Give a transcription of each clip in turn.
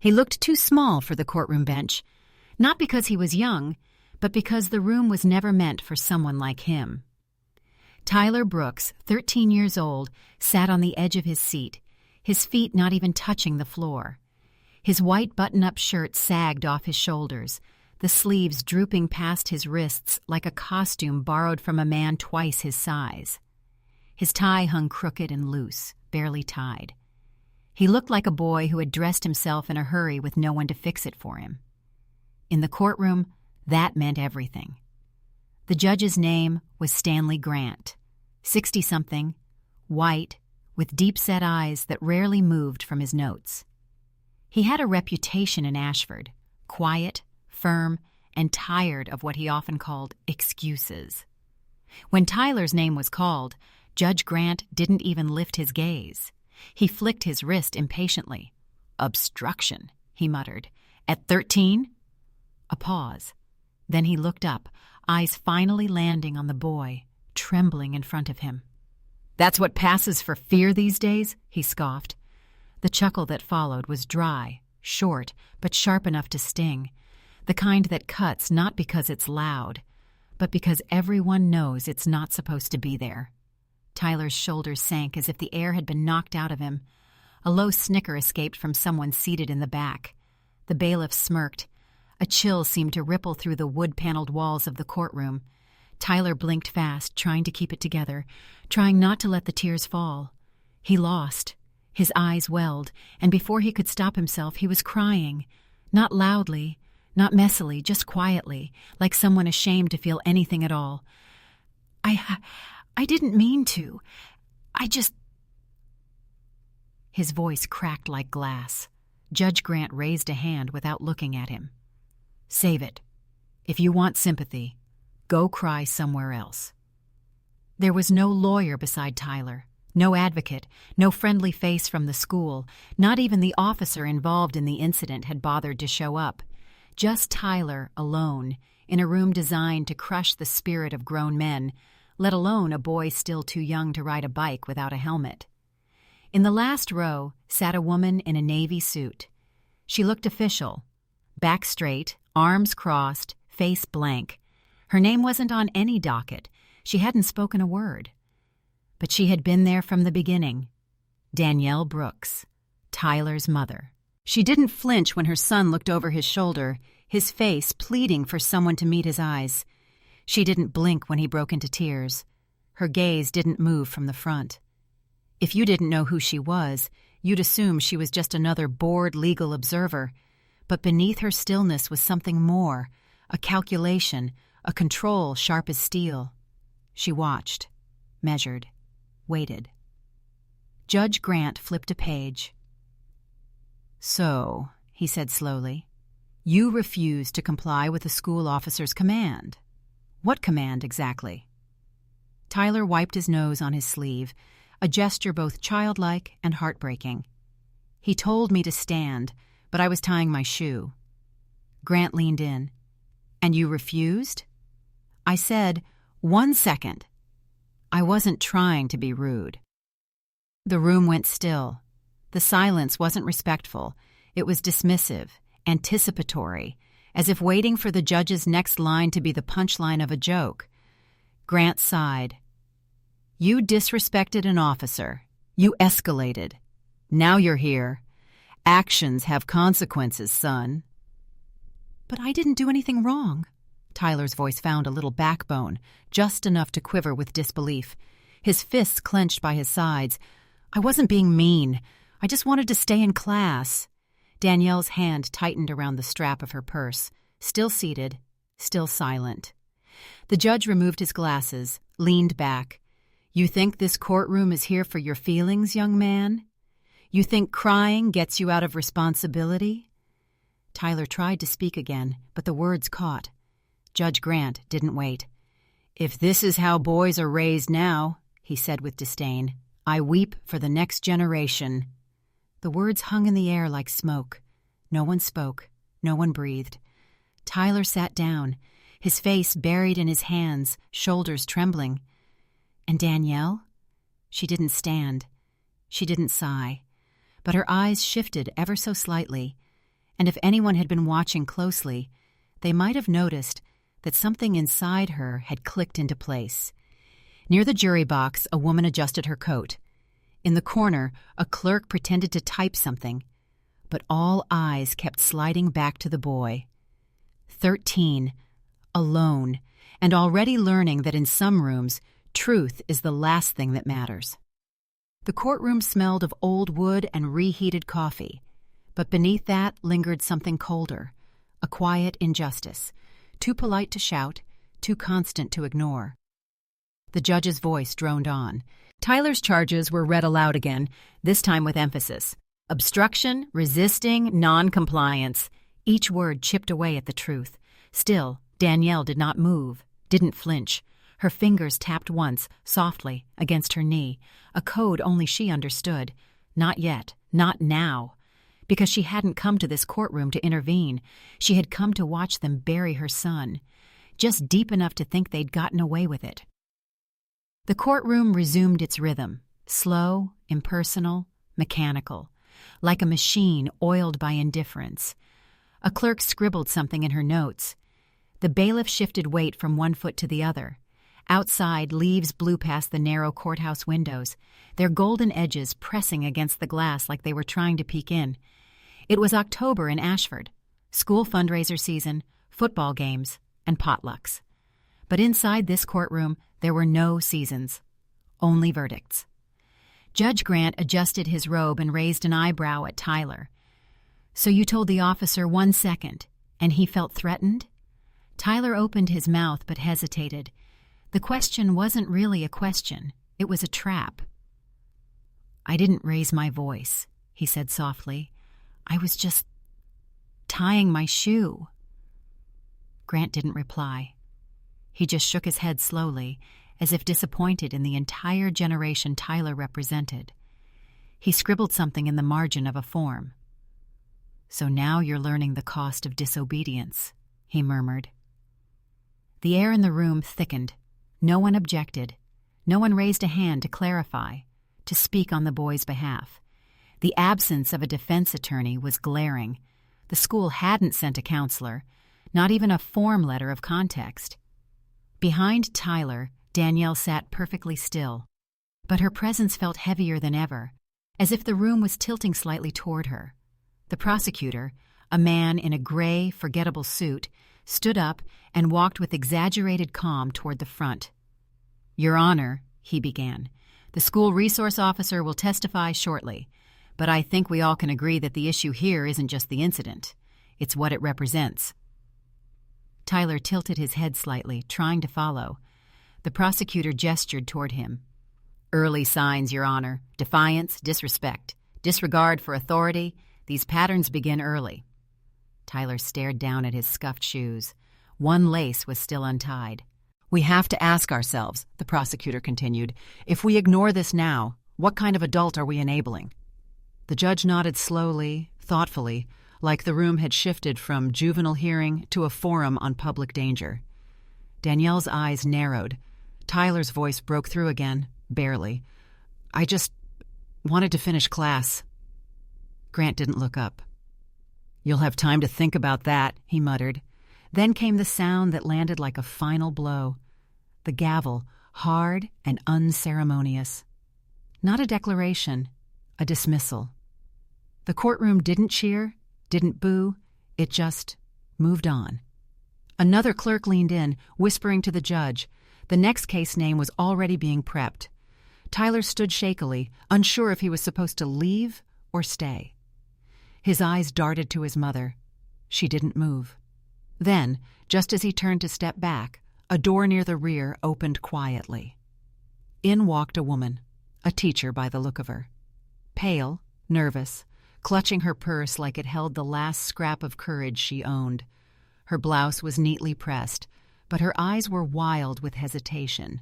He looked too small for the courtroom bench, not because he was young, but because the room was never meant for someone like him. Tyler Brooks, 13 years old, sat on the edge of his seat, his feet not even touching the floor. His white button-up shirt sagged off his shoulders, the sleeves drooping past his wrists like a costume borrowed from a man twice his size. His tie hung crooked and loose, barely tied. He looked like a boy who had dressed himself in a hurry with no one to fix it for him. In the courtroom, that meant everything. The judge's name was Stanley Grant, 60-something, white, with deep-set eyes that rarely moved from his notes. He had a reputation in Ashford, quiet, firm, and tired of what he often called excuses. When Tyler's name was called, Judge Grant didn't even lift his gaze. He flicked his wrist impatiently. "Obstruction," he muttered. "At 13?" A pause. Then he looked up, eyes finally landing on the boy, trembling in front of him. "That's what passes for fear these days?" he scoffed. The chuckle that followed was dry, short, but sharp enough to sting, the kind that cuts not because it's loud, but because everyone knows it's not supposed to be there. Tyler's shoulders sank as if the air had been knocked out of him. A low snicker escaped from someone seated in the back. The bailiff smirked. A chill seemed to ripple through the wood-paneled walls of the courtroom. Tyler blinked fast, trying to keep it together, trying not to let the tears fall. He lost. His eyes welled, and before he could stop himself, he was crying. Not loudly, not messily, just quietly, like someone ashamed to feel anything at all. I didn't mean to. His voice cracked like glass. Judge Grant raised a hand without looking at him. "Save it. If you want sympathy, go cry somewhere else." There was no lawyer beside Tyler, no advocate, no friendly face from the school. Not even the officer involved in the incident had bothered to show up. Just Tyler, alone, in a room designed to crush the spirit of grown men, let alone a boy still too young to ride a bike without a helmet. In the last row sat a woman in a navy suit. She looked official, back straight, arms crossed, face blank. Her name wasn't on any docket. She hadn't spoken a word. But she had been there from the beginning. Danielle Brooks, Tyler's mother. She didn't flinch when her son looked over his shoulder, his face pleading for someone to meet his eyes. She didn't blink when he broke into tears. Her gaze didn't move from the front. If you didn't know who she was, you'd assume she was just another bored legal observer. But beneath her stillness was something more, a calculation, a control sharp as steel. She watched, measured, waited. Judge Grant flipped a page. "So," he said slowly, "you refuse to comply with the school officer's command. What command exactly?" Tyler wiped his nose on his sleeve, a gesture both childlike and heartbreaking. "He told me to stand, but I was tying my shoe." Grant leaned in. "And you refused?" I said, "1 second." I wasn't trying to be rude. The room went still. The silence wasn't respectful. It was dismissive, anticipatory, as if waiting for the judge's next line to be the punchline of a joke. Grant sighed. "You disrespected an officer. You escalated. Now you're here. Actions have consequences, son." "But I didn't do anything wrong." Tyler's voice found a little backbone, just enough to quiver with disbelief. His fists clenched by his sides. "I wasn't being mean. I just wanted to stay in class." Danielle's hand tightened around the strap of her purse, still seated, still silent. The judge removed his glasses, leaned back. "You think this courtroom is here for your feelings, young man? You think crying gets you out of responsibility?" Tyler tried to speak again, but the words caught. Judge Grant didn't wait. "If this is how boys are raised now," he said with disdain, "I weep for the next generation." The words hung in the air like smoke. No one spoke. No one breathed. Tyler sat down, his face buried in his hands, shoulders trembling. And Danielle? She didn't stand. She didn't sigh. But her eyes shifted ever so slightly. and if anyone had been watching closely, they might have noticed that something inside her had clicked into place. Near the jury box, a woman adjusted her coat. In the corner, a clerk pretended to type something, but all eyes kept sliding back to the boy. 13, alone, and already learning that in some rooms, truth is the last thing that matters. The courtroom smelled of old wood and reheated coffee, but beneath that lingered something colder, a quiet injustice, too polite to shout, too constant to ignore. The judge's voice droned on. Tyler's charges were read aloud again, this time with emphasis. Obstruction, resisting, non-compliance. Each word chipped away at the truth. Still, Danielle did not move, didn't flinch. Her fingers tapped once, softly, against her knee, a code only she understood. Not yet, not now. Because she hadn't come to this courtroom to intervene. She had come to watch them bury her son, just deep enough to think they'd gotten away with it. The courtroom resumed its rhythm, slow, impersonal, mechanical, like a machine oiled by indifference. A clerk scribbled something in her notes. The bailiff shifted weight from one foot to the other. Outside, leaves blew past the narrow courthouse windows, their golden edges pressing against the glass like they were trying to peek in. It was October in Ashford, school fundraiser season, football games, and potlucks. But inside this courtroom, there were no seasons, only verdicts. Judge Grant adjusted his robe and raised an eyebrow at Tyler. "So you told the officer 1 second, and he felt threatened?" Tyler opened his mouth but hesitated. The question wasn't really a question. It was a trap. "I didn't raise my voice," he said softly. "I was just tying my shoe." Grant didn't reply. He just shook his head slowly, as if disappointed in the entire generation Tyler represented. He scribbled something in the margin of a form. "So now you're learning the cost of disobedience," he murmured. The air in the room thickened. No one objected. No one raised a hand to clarify, to speak on the boy's behalf. The absence of a defense attorney was glaring. The school hadn't sent a counselor, not even a form letter of context. Behind Tyler, Danielle sat perfectly still, but her presence felt heavier than ever, as if the room was tilting slightly toward her. The prosecutor, a man in a gray, forgettable suit, stood up and walked with exaggerated calm toward the front. "Your Honor," he began, "the school resource officer will testify shortly, but I think we all can agree that the issue here isn't just the incident. It's what it represents." Tyler tilted his head slightly, trying to follow. The prosecutor gestured toward him. "Early signs, Your Honor. Defiance, disrespect, disregard for authority. These patterns begin early." Tyler stared down at his scuffed shoes. One lace was still untied. "We have to ask ourselves," the prosecutor continued, "if we ignore this now, what kind of adult are we enabling?" The judge nodded slowly, thoughtfully, like the room had shifted from juvenile hearing to a forum on public danger. Danielle's eyes narrowed. Tyler's voice broke through again, barely. "I just wanted to finish class." Grant didn't look up. "You'll have time to think about that," he muttered. Then came the sound that landed like a final blow. The gavel, hard and unceremonious. Not a declaration, a dismissal. The courtroom didn't cheer, didn't boo, it just moved on. Another clerk leaned in, whispering to the judge. The next case name was already being prepped. Tyler stood shakily, unsure if he was supposed to leave or stay. His eyes darted to his mother. She didn't move. Then, just as he turned to step back, a door near the rear opened quietly. In walked a woman, a teacher by the look of her. Pale, nervous, clutching her purse like it held the last scrap of courage she owned. Her blouse was neatly pressed, but her eyes were wild with hesitation.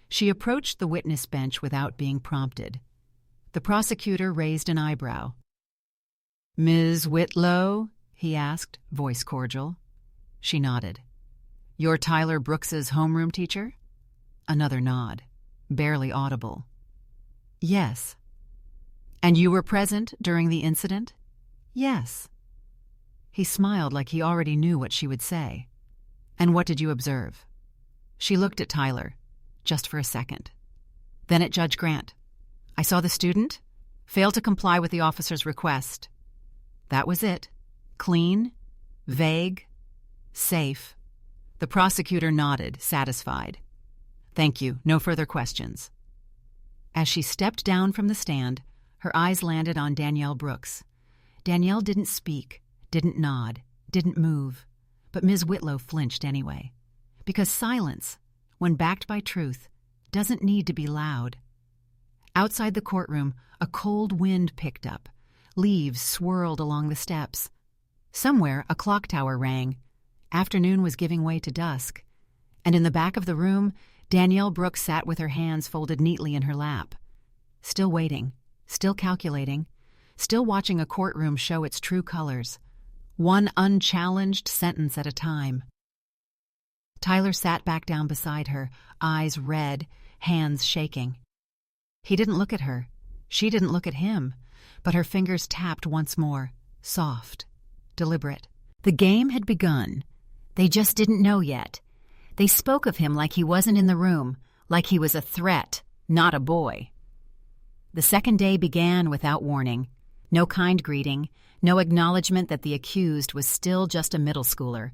She approached the witness bench without being prompted. The prosecutor raised an eyebrow. "Ms. Whitlow?" he asked, voice cordial. She nodded. "You're Tyler Brooks's homeroom teacher?" Another nod, barely audible. "Yes." "And you were present during the incident?" "Yes." He smiled like he already knew what she would say. "And what did you observe?" She looked at Tyler, just for a second. Then at Judge Grant. "I saw the student fail to comply with the officer's request." That was it. Clean, vague, safe. The prosecutor nodded, satisfied. "Thank you. No further questions." As she stepped down from the stand, her eyes landed on Danielle Brooks. Danielle didn't speak, didn't nod, didn't move, but Ms. Whitlow flinched anyway. Because silence, when backed by truth, doesn't need to be loud. Outside the courtroom, a cold wind picked up. Leaves swirled along the steps. Somewhere, a clock tower rang. Afternoon was giving way to dusk. And in the back of the room, Danielle Brooks sat with her hands folded neatly in her lap. Still waiting, still calculating, still watching a courtroom show its true colors. One unchallenged sentence at a time. Tyler sat back down beside her, eyes red, hands shaking. He didn't look at her. She didn't look at him, but her fingers tapped once more, soft, deliberate. The game had begun. They just didn't know yet. They spoke of him like he wasn't in the room, like he was a threat, not a boy. The second day began without warning. No kind greeting, no acknowledgement that the accused was still just a middle schooler,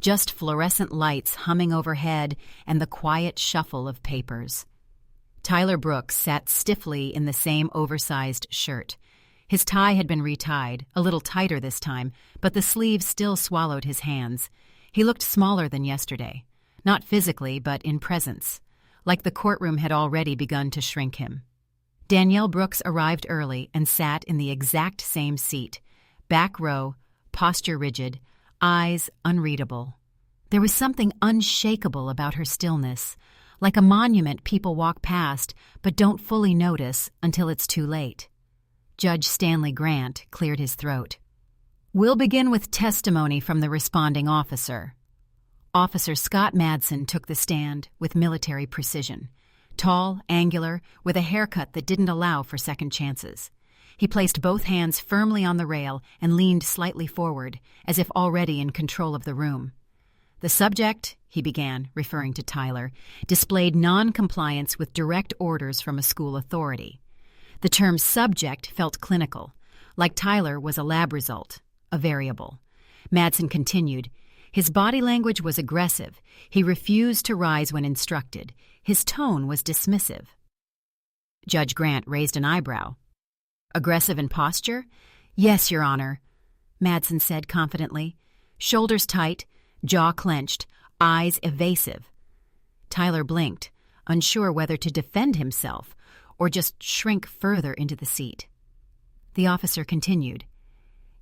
just fluorescent lights humming overhead and the quiet shuffle of papers. Tyler Brooks sat stiffly in the same oversized shirt. His tie had been retied, a little tighter this time, but the sleeves still swallowed his hands. He looked smaller than yesterday, not physically but in presence, like the courtroom had already begun to shrink him. Danielle Brooks arrived early and sat in the exact same seat, back row, posture rigid, eyes unreadable. There was something unshakable about her stillness, like a monument people walk past but don't fully notice until it's too late. Judge Stanley Grant cleared his throat. "We'll begin with testimony from the responding officer." Officer Scott Madsen took the stand with military precision. Tall, angular, with a haircut that didn't allow for second chances. He placed both hands firmly on the rail and leaned slightly forward, as if already in control of the room. "The subject," he began, referring to Tyler, "displayed non-compliance with direct orders from a school authority." The term subject felt clinical, like Tyler was a lab result, a variable. Madsen continued, "His body language was aggressive. He refused to rise when instructed. His tone was dismissive." Judge Grant raised an eyebrow. "Aggressive in posture?" "Yes, Your Honor," Madsen said confidently. "Shoulders tight, jaw clenched, eyes evasive." Tyler blinked, unsure whether to defend himself or just shrink further into the seat. The officer continued,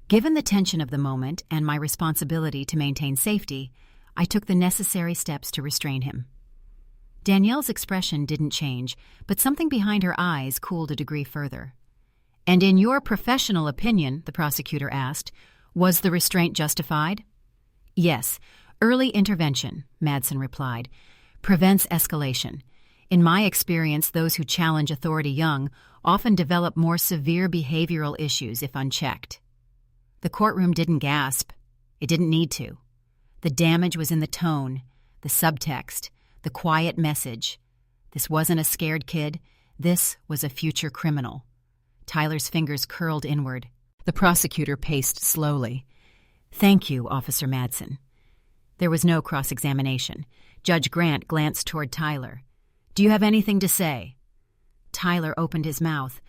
"Given the tension of the moment and my responsibility to maintain safety, I took the necessary steps to restrain him." Danielle's expression didn't change, but something behind her eyes cooled a degree further. "And in your professional opinion," the prosecutor asked, "was the restraint justified?" "Yes. Early intervention," Madsen replied, "prevents escalation. In my experience, those who challenge authority young often develop more severe behavioral issues if unchecked." The courtroom didn't gasp. It didn't need to. The damage was in the tone, the subtext, the quiet message. This wasn't a scared kid. This was a future criminal. Tyler's fingers curled inward. The prosecutor paced slowly. "Thank you, Officer Madsen." There was no cross-examination. Judge Grant glanced toward Tyler. "Do you have anything to say?" Tyler opened his mouth.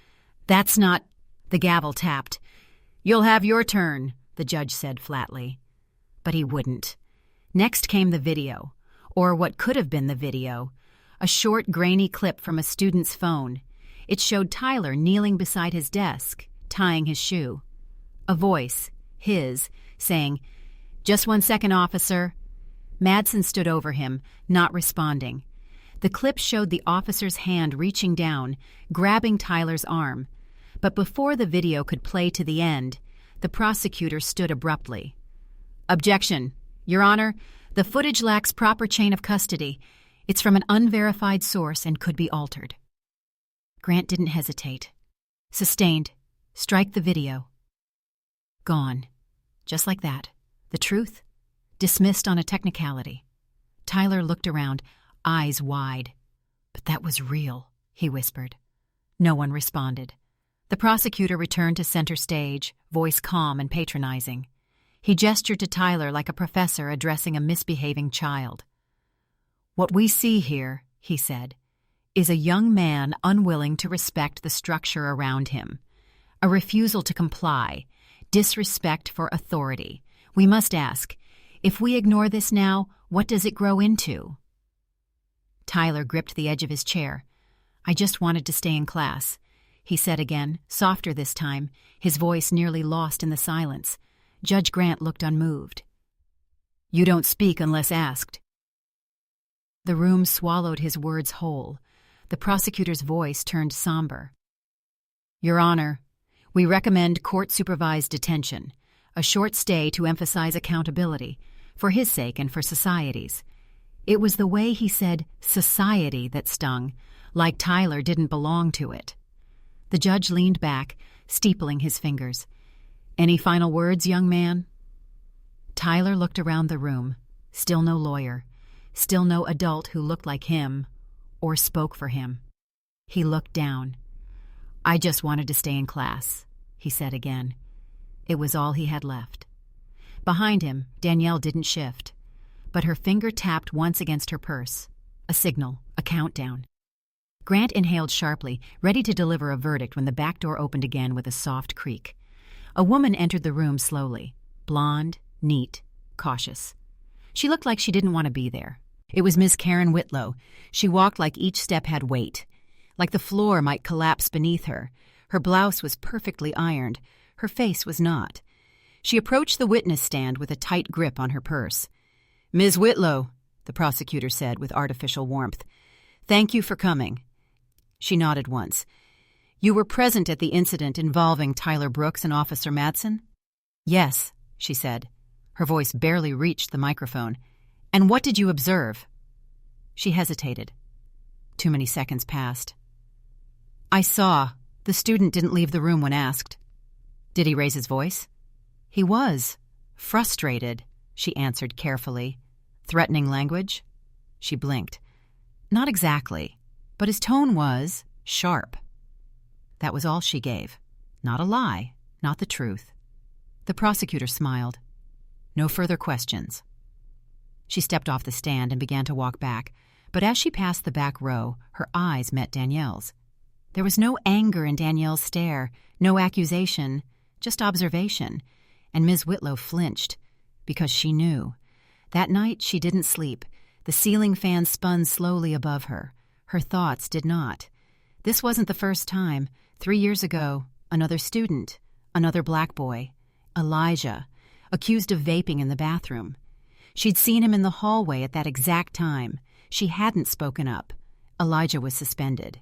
"That's not—" The gavel tapped. "You'll have your turn," the judge said flatly. But he wouldn't. Next came the video, or what could have been the video, a short, grainy clip from a student's phone. It showed Tyler kneeling beside his desk, tying his shoe. A voice, his, saying, "Just 1 second, officer." Madsen stood over him, not responding. The clip showed the officer's hand reaching down, grabbing Tyler's arm. But before the video could play to the end, the prosecutor stood abruptly. "Objection. Your Honor, the footage lacks proper chain of custody. It's from an unverified source and could be altered." Grant didn't hesitate. "Sustained. Strike the video." Gone. Just like that. The truth? Dismissed on a technicality. Tyler looked around, eyes wide. "But that was real," he whispered. No one responded. The prosecutor returned to center stage, voice calm and patronizing. He gestured to Tyler like a professor addressing a misbehaving child. "What we see here," he said, "is a young man unwilling to respect the structure around him, a refusal to comply, disrespect for authority. We must ask, if we ignore this now, what does it grow into?" Tyler gripped the edge of his chair. "I just wanted to stay in class," he said again, softer this time, his voice nearly lost in the silence. Judge Grant looked unmoved. "You don't speak unless asked." The room swallowed his words whole. The prosecutor's voice turned somber. "Your Honor, we recommend court-supervised detention, a short stay to emphasize accountability, for his sake and for society's." It was the way he said society that stung, like Tyler didn't belong to it. The judge leaned back, steepling his fingers. "Any final words, young man?" Tyler looked around the room. Still no lawyer. Still no adult who looked like him or spoke for him. He looked down. "I just wanted to stay in class," he said again. It was all he had left. Behind him, Danielle didn't shift, but her finger tapped once against her purse. A signal, a countdown. Grant inhaled sharply, ready to deliver a verdict when the back door opened again with a soft creak. A woman entered the room slowly, blonde, neat, cautious. She looked like she didn't want to be there. It was Miss Karen Whitlow. She walked like each step had weight, like the floor might collapse beneath her. Her blouse was perfectly ironed. Her face was not. She approached the witness stand with a tight grip on her purse. "Ms. Whitlow," the prosecutor said with artificial warmth, "thank you for coming." She nodded once. "You were present at the incident involving Tyler Brooks and Officer Madsen?" "Yes," she said. Her voice barely reached the microphone. "And what did you observe?" She hesitated. Too many seconds passed. "I saw. The student didn't leave the room when asked." "Did he raise his voice?" "He was. Frustrated," she answered carefully. "Threatening language?" She blinked. "Not exactly, but his tone was sharp." That was all she gave. Not a lie, not the truth. The prosecutor smiled. "No further questions." She stepped off the stand and began to walk back, but as she passed the back row, her eyes met Danielle's. There was no anger in Danielle's stare, no accusation, just observation, and Ms. Whitlow flinched, because she knew. That night she didn't sleep. The ceiling fan spun slowly above her. Her thoughts did not. This wasn't the first time. 3 years ago, another student, another black boy, Elijah, accused of vaping in the bathroom. She'd seen him in the hallway at that exact time. She hadn't spoken up. Elijah was suspended.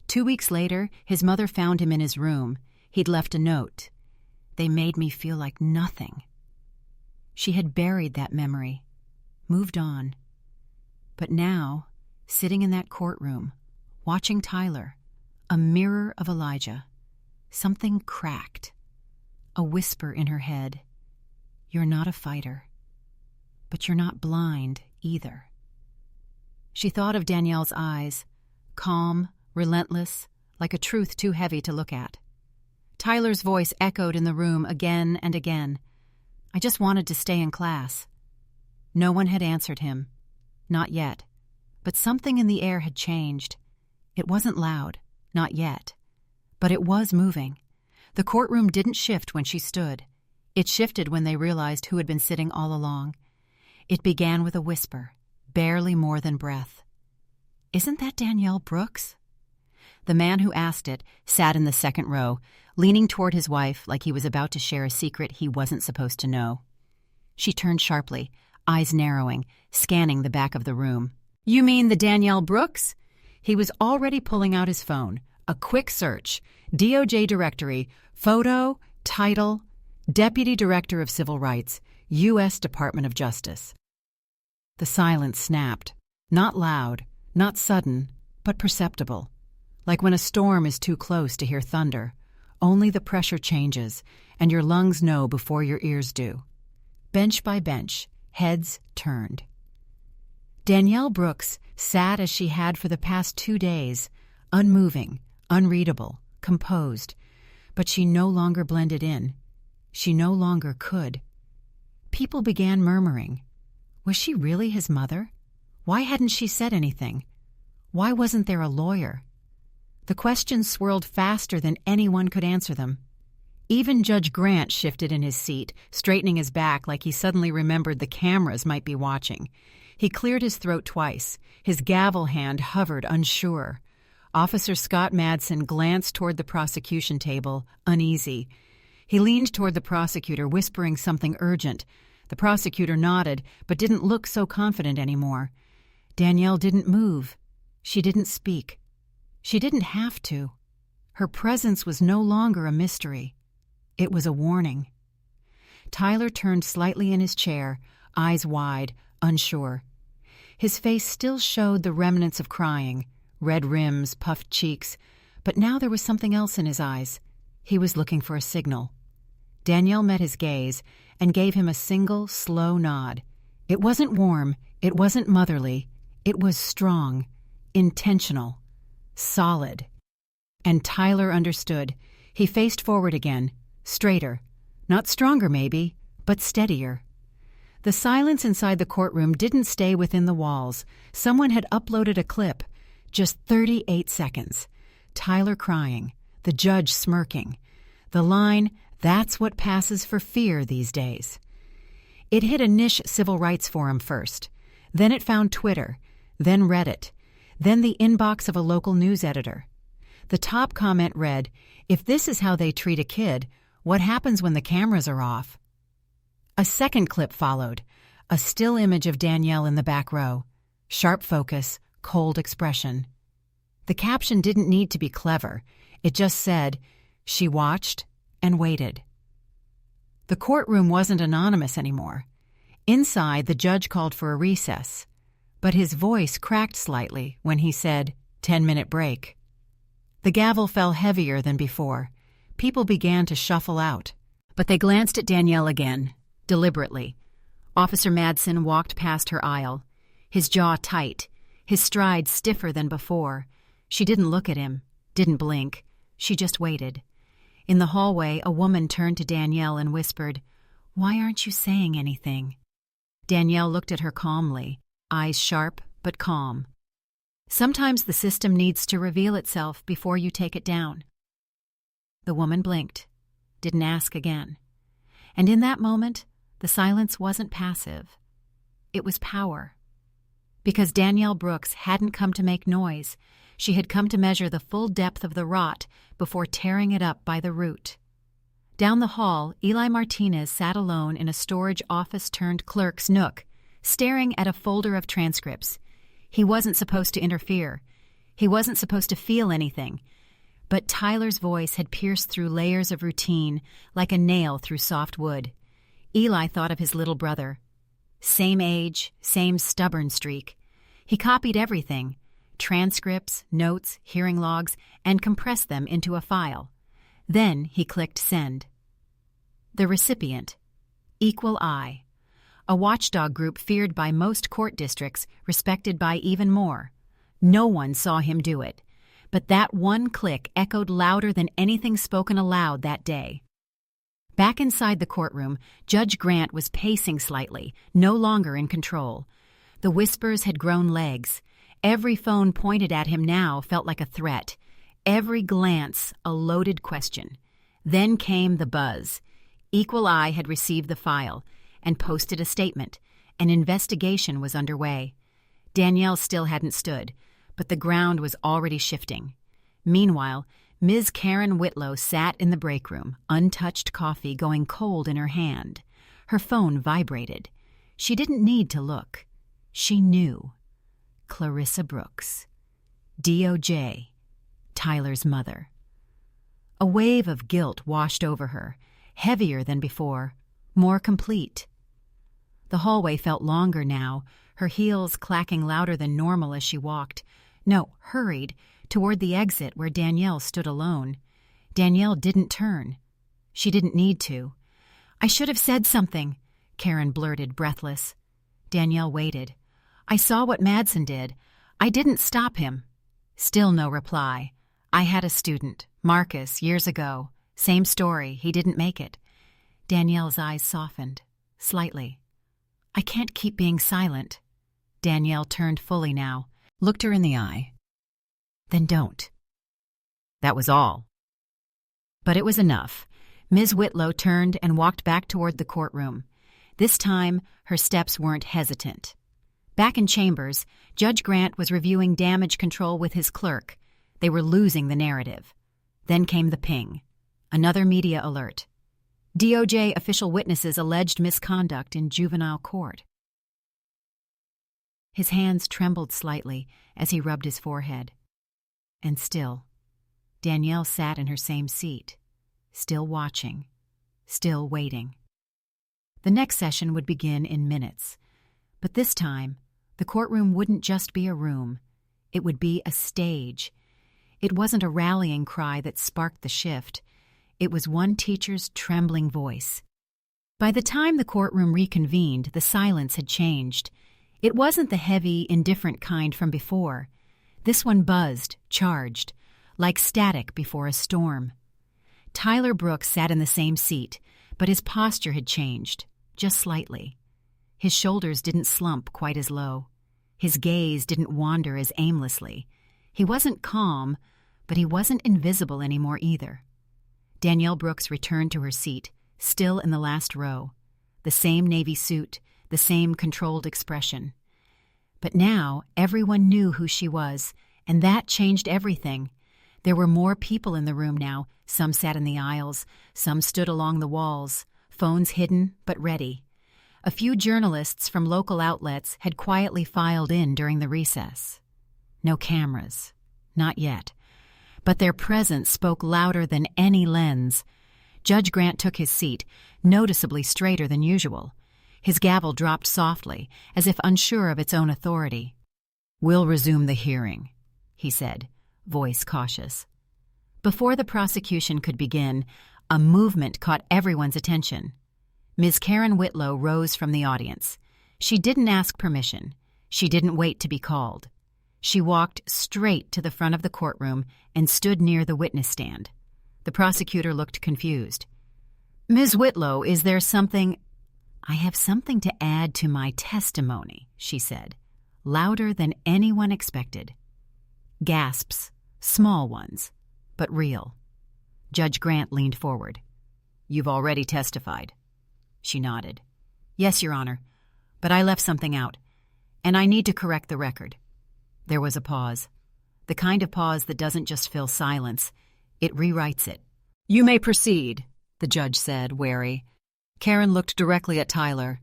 2 weeks later, his mother found him in his room. He'd left a note. "They made me feel like nothing." She had buried that memory, moved on. But now, sitting in that courtroom, watching Tyler, a mirror of Elijah, something cracked. A whisper in her head. "You're not a fighter, but you're not blind either." She thought of Danielle's eyes, calm, relentless, like a truth too heavy to look at. Tyler's voice echoed in the room again and again. "I just wanted to stay in class." No one had answered him. Not yet. But something in the air had changed. It wasn't loud. Not yet. But it was moving. The courtroom didn't shift when she stood. It shifted when they realized who had been sitting all along. It began with a whisper, barely more than breath. "Isn't that Danielle Brooks?" The man who asked it sat in the second row, leaning toward his wife like he was about to share a secret he wasn't supposed to know. She turned sharply, eyes narrowing, scanning the back of the room. "You mean the Danielle Brooks?" He was already pulling out his phone. A quick search. DOJ Directory, photo, title, Deputy Director of Civil Rights, U.S. Department of Justice. The silence snapped. Not loud, not sudden, but perceptible. Like when a storm is too close to hear thunder. Only the pressure changes, and your lungs know before your ears do. Bench by bench, heads turned. Danielle Brooks sat as she had for the past 2 days, unmoving, unreadable, composed, but she no longer blended in. She no longer could. People began murmuring. Was she really his mother? Why hadn't she said anything? Why wasn't there a lawyer? The questions swirled faster than anyone could answer them. Even Judge Grant shifted in his seat, straightening his back like he suddenly remembered the cameras might be watching. He cleared his throat twice. His gavel hand hovered, unsure. Officer Scott Madsen glanced toward the prosecution table, uneasy. He leaned toward the prosecutor, whispering something urgent. The prosecutor nodded, but didn't look so confident anymore. Danielle didn't move. She didn't speak. She didn't have to. Her presence was no longer a mystery. It was a warning. Tyler turned slightly in his chair, eyes wide, unsure. His face still showed the remnants of crying, red rims, puffed cheeks, but now there was something else in his eyes. He was looking for a signal. Danielle met his gaze and gave him a single, slow nod. It wasn't warm, it wasn't motherly, it was strong, intentional, solid. And Tyler understood. He faced forward again, straighter, not stronger maybe, but steadier. The silence inside the courtroom didn't stay within the walls. Someone had uploaded a clip, just 38 seconds. Tyler crying, the judge smirking. The line, "That's what passes for fear these days." It hit a niche civil rights forum first. Then it found Twitter, then Reddit, then the inbox of a local news editor. The top comment read, "If this is how they treat a kid, what happens when the cameras are off?" A second clip followed, a still image of Danielle in the back row. Sharp focus, cold expression. The caption didn't need to be clever. It just said, "She watched and waited." The courtroom wasn't anonymous anymore. Inside, the judge called for a recess, but his voice cracked slightly when he said, 10-minute break. The gavel fell heavier than before. People began to shuffle out, but they glanced at Danielle again, deliberately. Officer Madsen walked past her aisle, his jaw tight, his stride stiffer than before. She didn't look at him, didn't blink. She just waited. In the hallway, a woman turned to Danielle and whispered, "Why aren't you saying anything?" Danielle looked at her calmly, eyes sharp but calm. Sometimes the system needs to reveal itself before you take it down. The woman blinked, didn't ask again. And in that moment, the silence wasn't passive. It was power. Because Danielle Brooks hadn't come to make noise, she had come to measure the full depth of the rot before tearing it up by the root. Down the hall, Eli Martinez sat alone in a storage office-turned-clerk's nook, staring at a folder of transcripts. He wasn't supposed to interfere. He wasn't supposed to feel anything. But Tyler's voice had pierced through layers of routine like a nail through soft wood. Eli thought of his little brother. Same age, same stubborn streak. He copied everything, transcripts, notes, hearing logs, and compressed them into a file. Then he clicked send. The recipient, Equal Eye, a watchdog group feared by most court districts, respected by even more. No one saw him do it, but that one click echoed louder than anything spoken aloud that day. Back inside the courtroom, Judge Grant was pacing slightly, no longer in control. The whispers had grown legs. Every phone pointed at him now felt like a threat. Every glance a loaded question. Then came the buzz. Equal Eye had received the file and posted a statement. An investigation was underway. Danielle still hadn't stood, but the ground was already shifting. Meanwhile, Ms. Karen Whitlow sat in the break room, untouched coffee going cold in her hand. Her phone vibrated. She didn't need to look. She knew. Clarissa Brooks. DOJ. Tyler's mother. A wave of guilt washed over her, heavier than before, more complete. The hallway felt longer now, her heels clacking louder than normal as she walked. No, hurried, toward the exit where Danielle stood alone. Danielle didn't turn. She didn't need to. "I should have said something," Karen blurted, breathless. Danielle waited. "I saw what Madsen did. I didn't stop him." Still no reply. "I had a student, Marcus, years ago. Same story, he didn't make it." Danielle's eyes softened, slightly. "I can't keep being silent." Danielle turned fully now, looked her in the eye. "Then don't." That was all. But it was enough. Ms. Whitlow turned and walked back toward the courtroom. This time, her steps weren't hesitant. Back in chambers, Judge Grant was reviewing damage control with his clerk. They were losing the narrative. Then came the ping. Another media alert. DOJ official witnesses alleged misconduct in juvenile court. His hands trembled slightly as he rubbed his forehead. And still, Danielle sat in her same seat, still watching, still waiting. The next session would begin in minutes. But this time, the courtroom wouldn't just be a room. It would be a stage. It wasn't a rallying cry that sparked the shift. It was one teacher's trembling voice. By the time the courtroom reconvened, the silence had changed. It wasn't the heavy, indifferent kind from before. This one buzzed, charged, like static before a storm. Tyler Brooks sat in the same seat, but his posture had changed, just slightly. His shoulders didn't slump quite as low. His gaze didn't wander as aimlessly. He wasn't calm, but he wasn't invisible anymore either. Danielle Brooks returned to her seat, still in the last row. The same navy suit, the same controlled expression. But now everyone knew who she was, and that changed everything. There were more people in the room now. Some sat in the aisles, some stood along the walls, phones hidden but ready. A few journalists from local outlets had quietly filed in during the recess. No cameras. Not yet. But their presence spoke louder than any lens. Judge Grant took his seat, noticeably straighter than usual. His gavel dropped softly, as if unsure of its own authority. "We'll resume the hearing," he said, voice cautious. Before the prosecution could begin, a movement caught everyone's attention. Ms. Karen Whitlow rose from the audience. She didn't ask permission. She didn't wait to be called. She walked straight to the front of the courtroom and stood near the witness stand. The prosecutor looked confused. "Ms. Whitlow, is there something—" "I have something to add to my testimony," she said, louder than anyone expected. Gasps, small ones, but real. Judge Grant leaned forward. "You've already testified." She nodded. "Yes, Your Honor, but I left something out, and I need to correct the record." There was a pause. The kind of pause that doesn't just fill silence, it rewrites it. "You may proceed," the judge said, wary. Karen looked directly at Tyler.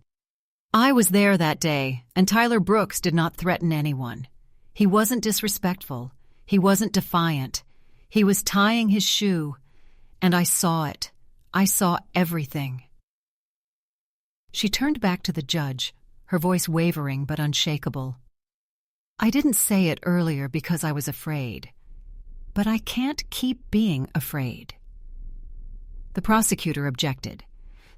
"I was there that day, and Tyler Brooks did not threaten anyone. He wasn't disrespectful. He wasn't defiant. He was tying his shoe, and I saw it. I saw everything." She turned back to the judge, her voice wavering but unshakable. "I didn't say it earlier because I was afraid, but I can't keep being afraid." The prosecutor objected.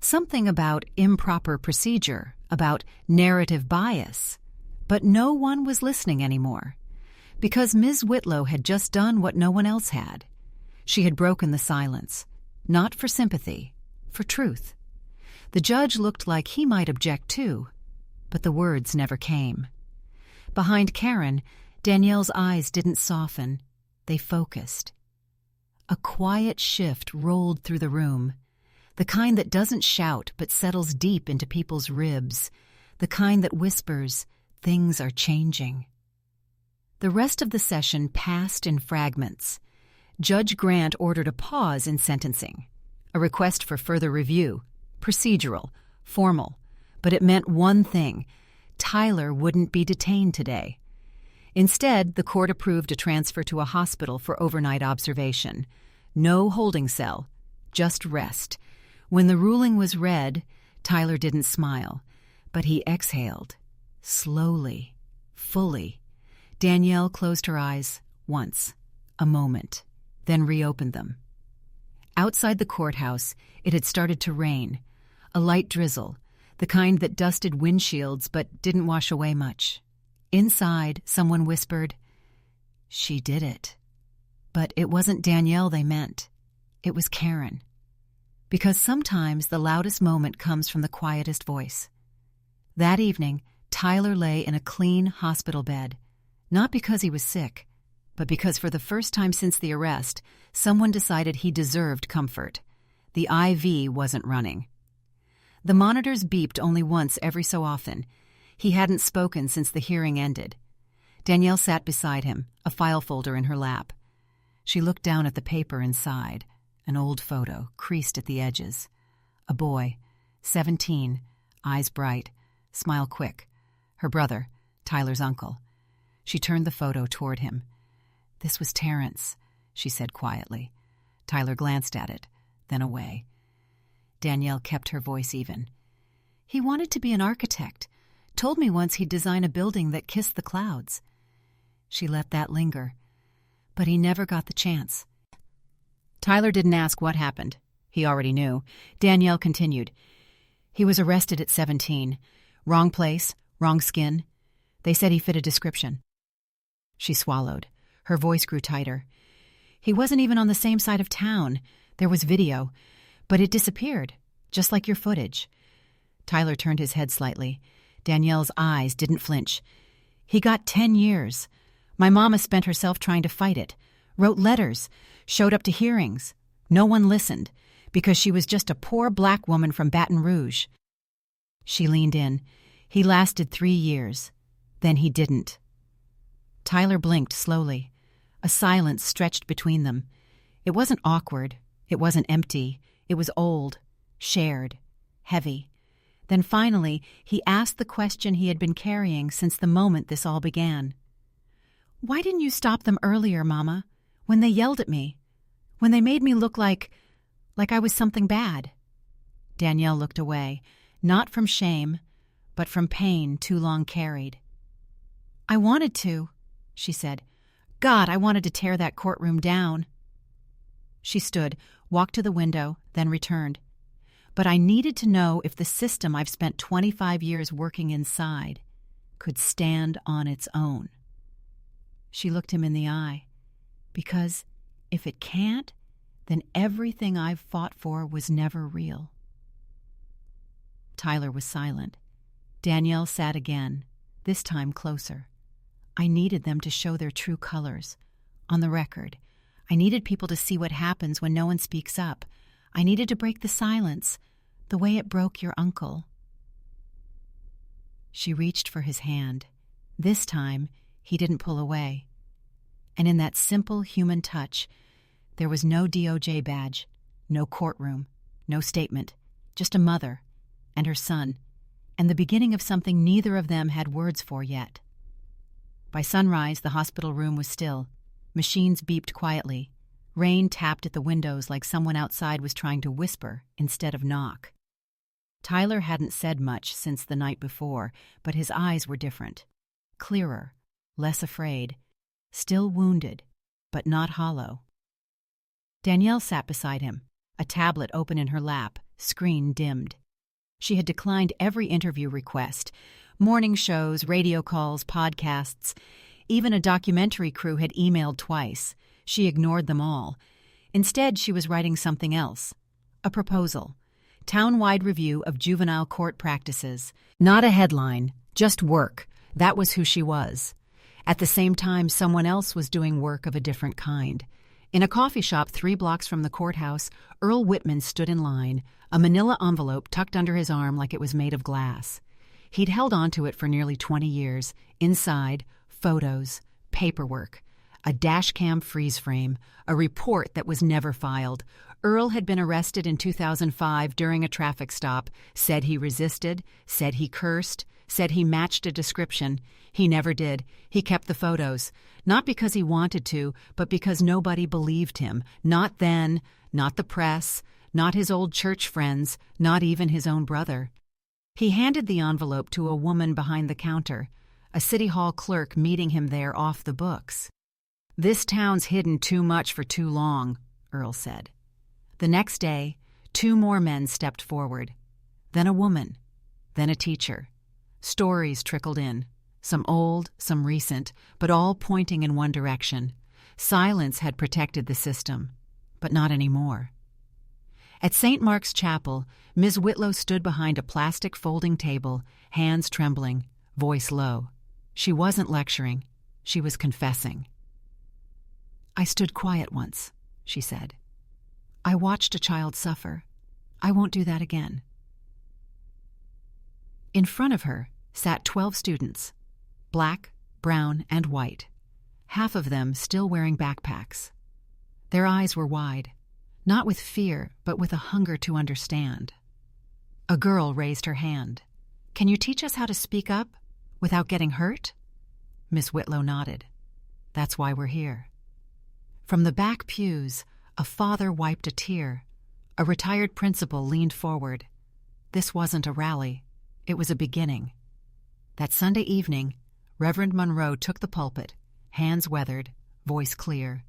Something about improper procedure, about narrative bias. But no one was listening anymore, because Ms. Whitlow had just done what no one else had. She had broken the silence, not for sympathy, for truth. The judge looked like he might object too, but the words never came. Behind Karen, Danielle's eyes didn't soften. They focused. A quiet shift rolled through the room, the kind that doesn't shout but settles deep into people's ribs, the kind that whispers, "Things are changing." The rest of the session passed in fragments. Judge Grant ordered a pause in sentencing, a request for further review, procedural, formal, but it meant one thing: Tyler wouldn't be detained today. Instead, the court approved a transfer to a hospital for overnight observation. No holding cell, just rest. When the ruling was read, Tyler didn't smile, but he exhaled, slowly, fully. Danielle closed her eyes once, a moment, then reopened them. Outside the courthouse, it had started to rain. A light drizzle, the kind that dusted windshields but didn't wash away much. Inside, someone whispered, "She did it." But it wasn't Danielle they meant. It was Karen. Because sometimes the loudest moment comes from the quietest voice. That evening, Tyler lay in a clean hospital bed, not because he was sick, but because for the first time since the arrest, someone decided he deserved comfort. The IV wasn't running. The monitors beeped only once every so often. He hadn't spoken since the hearing ended. Danielle sat beside him, a file folder in her lap. She looked down at the paper inside, an old photo, creased at the edges. A boy, 17, eyes bright, smile quick. Her brother, Tyler's uncle. She turned the photo toward him. "This was Terrence," she said quietly. Tyler glanced at it, then away. Danielle kept her voice even. "He wanted to be an architect. Told me once he'd design a building that kissed the clouds." She let that linger. But he never got the chance. Tyler didn't ask what happened. He already knew. Danielle continued. "He was arrested at 17. Wrong place, wrong skin. They said he fit a description." She swallowed. Her voice grew tighter. "He wasn't even on the same side of town. There was video, but it disappeared, just like your footage." Tyler turned his head slightly. Danielle's eyes didn't flinch. "He got 10 years. My mama spent herself trying to fight it. Wrote letters, showed up to hearings. No one listened, because she was just a poor black woman from Baton Rouge." She leaned in. "He lasted 3 years. Then he didn't." Tyler blinked slowly. A silence stretched between them. It wasn't awkward. It wasn't empty. It was old, shared, heavy. Then finally, he asked the question he had been carrying since the moment this all began. "Why didn't you stop them earlier, Mama? When they yelled at me? When they made me look like I was something bad?" Danielle looked away, not from shame, but from pain too long carried. "I wanted to," she said. "God, I wanted to tear that courtroom down." She stood, walked to the window, then returned. "But I needed to know if the system I've spent 25 years working inside could stand on its own." She looked him in the eye. "Because if it can't, then everything I've fought for was never real." Tyler was silent. Danielle sat again, this time closer. "I needed them to show their true colors. On the record. I needed people to see what happens when no one speaks up. I needed to break the silence, the way it broke your uncle." She reached for his hand. This time, he didn't pull away. And in that simple human touch, there was no DOJ badge, no courtroom, no statement, just a mother and her son, and the beginning of something neither of them had words for yet. By sunrise, the hospital room was still. Machines beeped quietly. Rain tapped at the windows like someone outside was trying to whisper instead of knock. Tyler hadn't said much since the night before, but his eyes were different. Clearer, less afraid, still wounded, but not hollow. Danielle sat beside him, a tablet open in her lap, screen dimmed. She had declined every interview request, morning shows, radio calls, podcasts. Even a documentary crew had emailed twice. She ignored them all. Instead, she was writing something else. A proposal. Town-wide review of juvenile court practices. Not a headline, just work. That was who she was. At the same time, someone else was doing work of a different kind. In a coffee shop 3 blocks from the courthouse, Earl Whitman stood in line, a manila envelope tucked under his arm like it was made of glass. He'd held onto it for nearly 20 years. Inside, photos, paperwork, a dashcam freeze frame, a report that was never filed. Earl had been arrested in 2005 during a traffic stop, said he resisted, said he cursed, said he matched a description. He never did. He kept the photos. Not because he wanted to, but because nobody believed him. Not then, not the press, not his old church friends, not even his own brother. He handed the envelope to a woman behind the counter, a city hall clerk meeting him there off the books. "This town's hidden too much for too long," Earl said. The next day, 2 more men stepped forward. Then a woman. Then a teacher. Stories trickled in, some old, some recent, but all pointing in one direction. Silence had protected the system, but not anymore. At St. Mark's Chapel, Ms. Whitlow stood behind a plastic folding table, hands trembling, voice low. She wasn't lecturing. She was confessing. "I stood quiet once," she said. "I watched a child suffer. I won't do that again." In front of her sat 12 students, black, brown, and white, half of them still wearing backpacks. Their eyes were wide, not with fear, but with a hunger to understand. A girl raised her hand. "Can you teach us how to speak up without getting hurt?" Miss Whitlow nodded. "That's why we're here." From the back pews, a father wiped a tear. A retired principal leaned forward. This wasn't a rally. It was a beginning. That Sunday evening, Reverend Monroe took the pulpit, hands weathered, voice clear.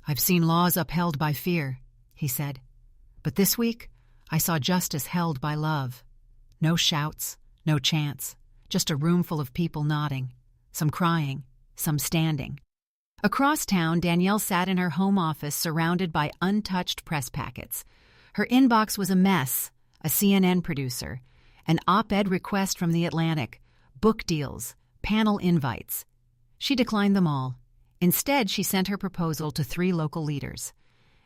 "I've seen laws upheld by fear," he said. "But this week, I saw justice held by love. No shouts, no chants, just a room full of people nodding, some crying, some standing." Across town, Danielle sat in her home office surrounded by untouched press packets. Her inbox was a mess, a CNN producer, an op-ed request from The Atlantic, book deals, panel invites. She declined them all. Instead, she sent her proposal to 3 local leaders.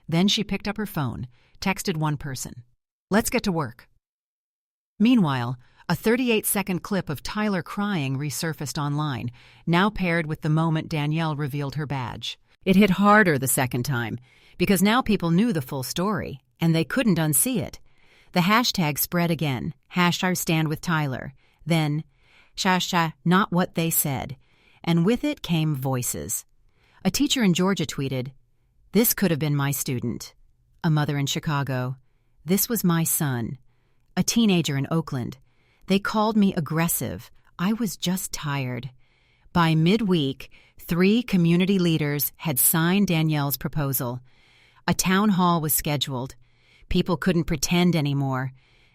Then she picked up her phone, texted one person. "Let's get to work." Meanwhile, a 38-second clip of Tyler crying resurfaced online, now paired with the moment Danielle revealed her badge. It hit harder the second time, because now people knew the full story, and they couldn't unsee it. The hashtag spread again, #StandWithTyler, then #not what they said, and with it came voices. A teacher in Georgia tweeted, "This could have been my student." A mother in Chicago, "This was my son." A teenager in Oakland, "They called me aggressive. I was just tired." By midweek, 3 community leaders had signed Danielle's proposal. A town hall was scheduled. People couldn't pretend anymore.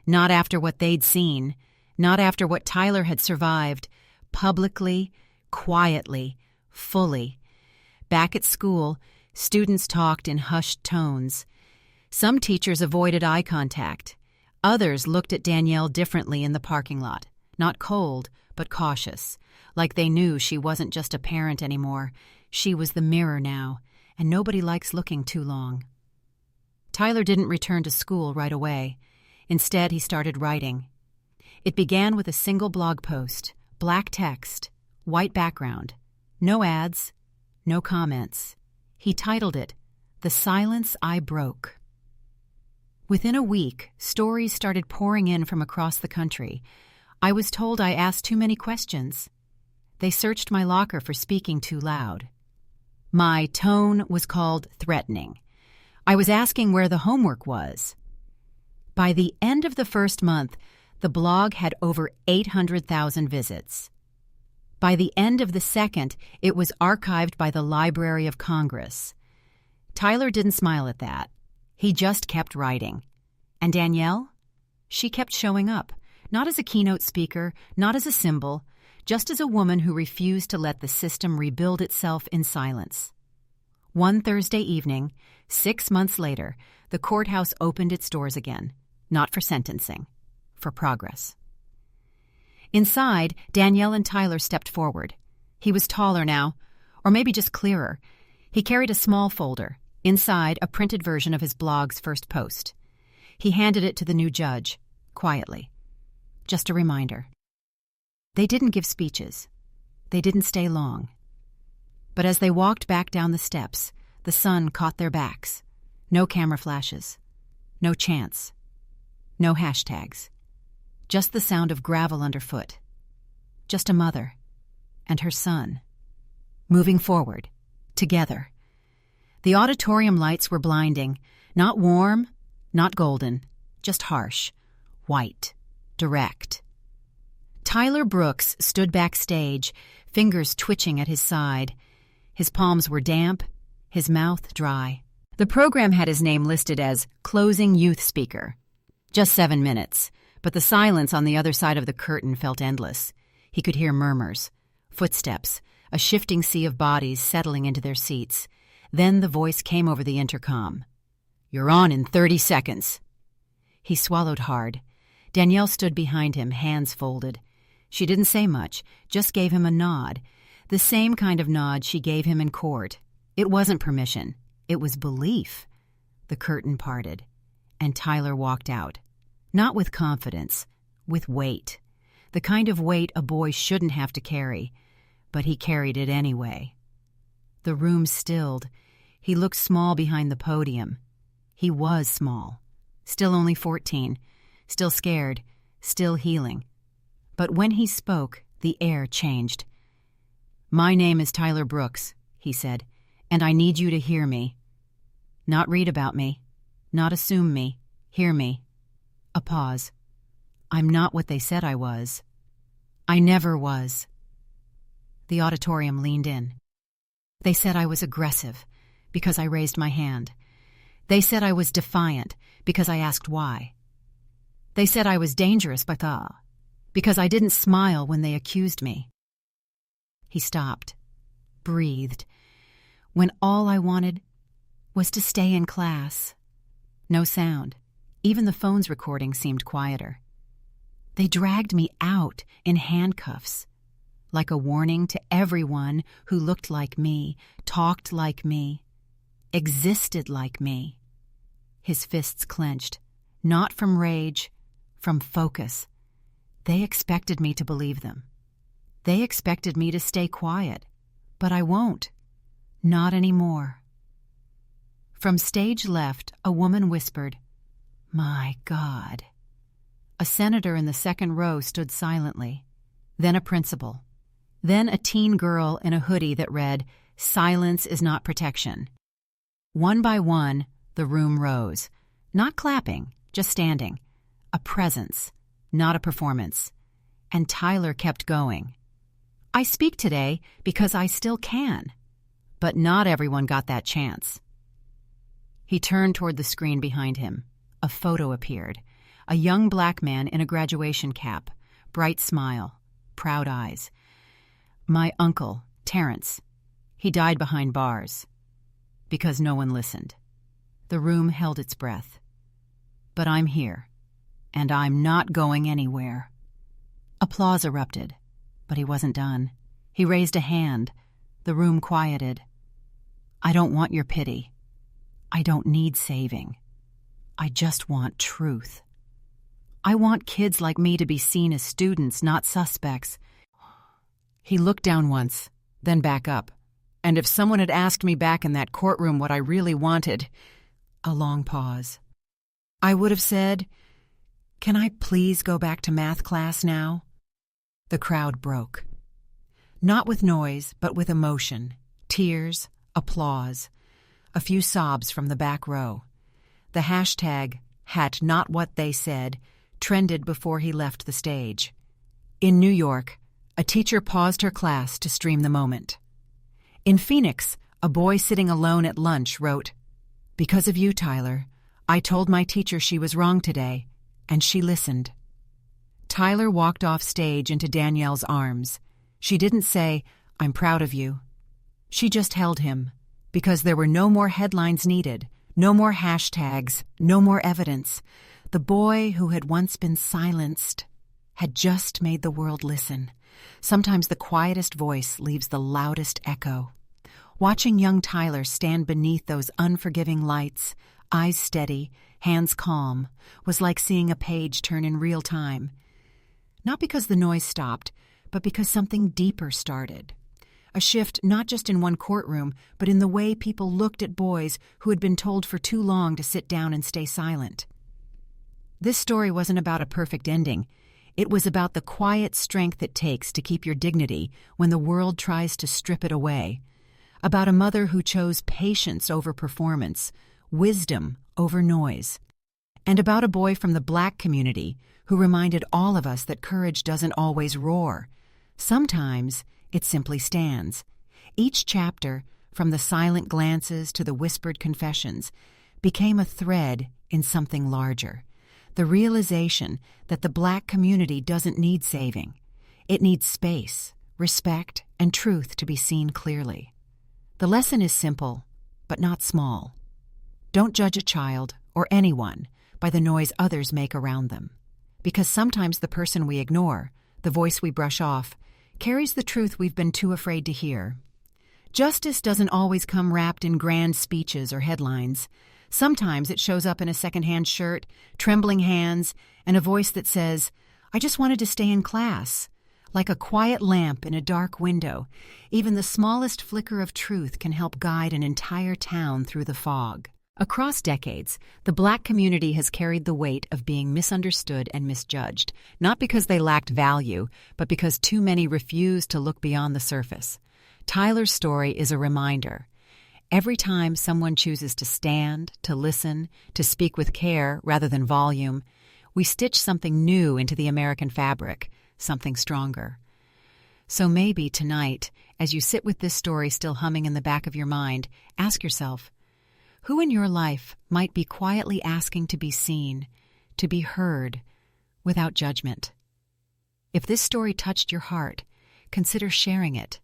Not after what they'd seen. Not after what Tyler had survived. Publicly, quietly, fully. Back at school, students talked in hushed tones. Some teachers avoided eye contact. Others looked at Danielle differently in the parking lot, not cold, but cautious, like they knew she wasn't just a parent anymore. She was the mirror now, and nobody likes looking too long. Tyler didn't return to school right away. Instead, he started writing. It began with a single blog post, black text, white background, no ads, no comments. He titled it, "The Silence I Broke." Within a week, stories started pouring in from across the country. I was told I asked too many questions. They searched my locker for speaking too loud. My tone was called threatening. I was asking where the homework was. By the end of the first month, the blog had over 800,000 visits. By the end of the second, it was archived by the Library of Congress. Tyler didn't smile at that. He just kept writing. And Danielle? She kept showing up, not as a keynote speaker, not as a symbol, just as a woman who refused to let the system rebuild itself in silence. One Thursday evening, 6 months later, the courthouse opened its doors again, not for sentencing, for progress. Inside, Danielle and Tyler stepped forward. He was taller now, or maybe just clearer. He carried a small folder. Inside, a printed version of his blog's first post. He handed it to the new judge, quietly. Just a reminder. They didn't give speeches. They didn't stay long. But as they walked back down the steps, the sun caught their backs. No camera flashes. No chants. No hashtags. Just the sound of gravel underfoot. Just a mother and her son. Moving forward, together. The auditorium lights were blinding, not warm, not golden, just harsh, white, direct. Tyler Brooks stood backstage, fingers twitching at his side. His palms were damp, his mouth dry. The program had his name listed as closing youth speaker. Just 7 minutes, but the silence on the other side of the curtain felt endless. He could hear murmurs, footsteps, a shifting sea of bodies settling into their seats. Then the voice came over the intercom. "You're on in 30 seconds." He swallowed hard. Danielle stood behind him, hands folded. She didn't say much, just gave him a nod, the same kind of nod she gave him in court. It wasn't permission. It was belief. The curtain parted, and Tyler walked out. Not with confidence, with weight. The kind of weight a boy shouldn't have to carry, but he carried it anyway. The room stilled. He looked small behind the podium. He was small. Still only 14. Still scared. Still healing. But when he spoke, the air changed. "My name is Tyler Brooks," he said, "and I need you to hear me. Not read about me. Not assume me. Hear me." A pause. "I'm not what they said I was. I never was." The auditorium leaned in. "They said I was aggressive because I raised my hand. They said I was defiant because I asked why. They said I was dangerous because I didn't smile when they accused me." He stopped, breathed, when all I wanted was to stay in class. No sound. Even the phone's recording seemed quieter. They dragged me out in handcuffs, like a warning to everyone who looked like me, talked like me, existed like me. His fists clenched, not from rage, from focus. They expected me to believe them. They expected me to stay quiet, but I won't. Not anymore. From stage left, a woman whispered, "My God." A senator in the second row stood silently. Then a principal. Then a teen girl in a hoodie that read, "Silence is not protection." One by one, the room rose. Not clapping, just standing. A presence, not a performance. And Tyler kept going. "I speak today because I still can." But not everyone got that chance. He turned toward the screen behind him. A photo appeared. A young black man in a graduation cap, bright smile, proud eyes. My uncle, Terrence. He died behind bars. Because no one listened. The room held its breath. But I'm here, and I'm not going anywhere. Applause erupted, but he wasn't done. He raised a hand. The room quieted. "I don't want your pity. I don't need saving. I just want truth. I want kids like me to be seen as students, not suspects." He looked down once, then back up. "And if someone had asked me back in that courtroom what I really wanted," a long pause, "I would have said, 'Can I please go back to math class now?'" The crowd broke. Not with noise, but with emotion, tears, applause. A few sobs from the back row. The hashtag, "Hat not what they said," trended before he left the stage. In New York, a teacher paused her class to stream the moment. In Phoenix, a boy sitting alone at lunch wrote, "Because of you, Tyler, I told my teacher she was wrong today, and she listened." Tyler walked off stage into Danielle's arms. She didn't say, "I'm proud of you." She just held him, because there were no more headlines needed, no more hashtags, no more evidence. The boy who had once been silenced had just made the world listen. Sometimes the quietest voice leaves the loudest echo. Watching young Tyler stand beneath those unforgiving lights, eyes steady, hands calm, was like seeing a page turn in real time. Not because the noise stopped, but because something deeper started. A shift not just in one courtroom, but in the way people looked at boys who had been told for too long to sit down and stay silent. This story wasn't about a perfect ending. It was about the quiet strength it takes to keep your dignity when the world tries to strip it away. About a mother who chose patience over performance, wisdom over noise. And about a boy from the Black community who reminded all of us that courage doesn't always roar. Sometimes it simply stands. Each chapter, from the silent glances to the whispered confessions, became a thread in something larger. The realization that the Black community doesn't need saving. It needs space, respect, and truth to be seen clearly. The lesson is simple, but not small. Don't judge a child, or anyone, by the noise others make around them. Because sometimes the person we ignore, the voice we brush off, carries the truth we've been too afraid to hear. Justice doesn't always come wrapped in grand speeches or headlines. Sometimes it shows up in a secondhand shirt, trembling hands, and a voice that says, "I just wanted to stay in class." Like a quiet lamp in a dark window, even the smallest flicker of truth can help guide an entire town through the fog. Across decades, the Black community has carried the weight of being misunderstood and misjudged, not because they lacked value, but because too many refused to look beyond the surface. Tyler's story is a reminder. Every time someone chooses to stand, to listen, to speak with care rather than volume, we stitch something new into the American fabric, something stronger. So maybe tonight, as you sit with this story still humming in the back of your mind, ask yourself, who in your life might be quietly asking to be seen, to be heard, without judgment? If this story touched your heart, consider sharing it,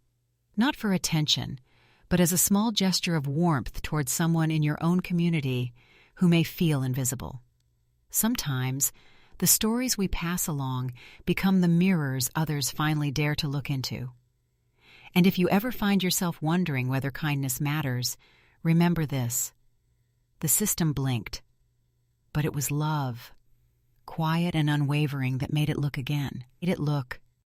not for attention, but as a small gesture of warmth towards someone in your own community who may feel invisible. Sometimes, the stories we pass along become the mirrors others finally dare to look into. And if you ever find yourself wondering whether kindness matters, remember this. The system blinked, but it was love, quiet and unwavering, that made it look again. Made it look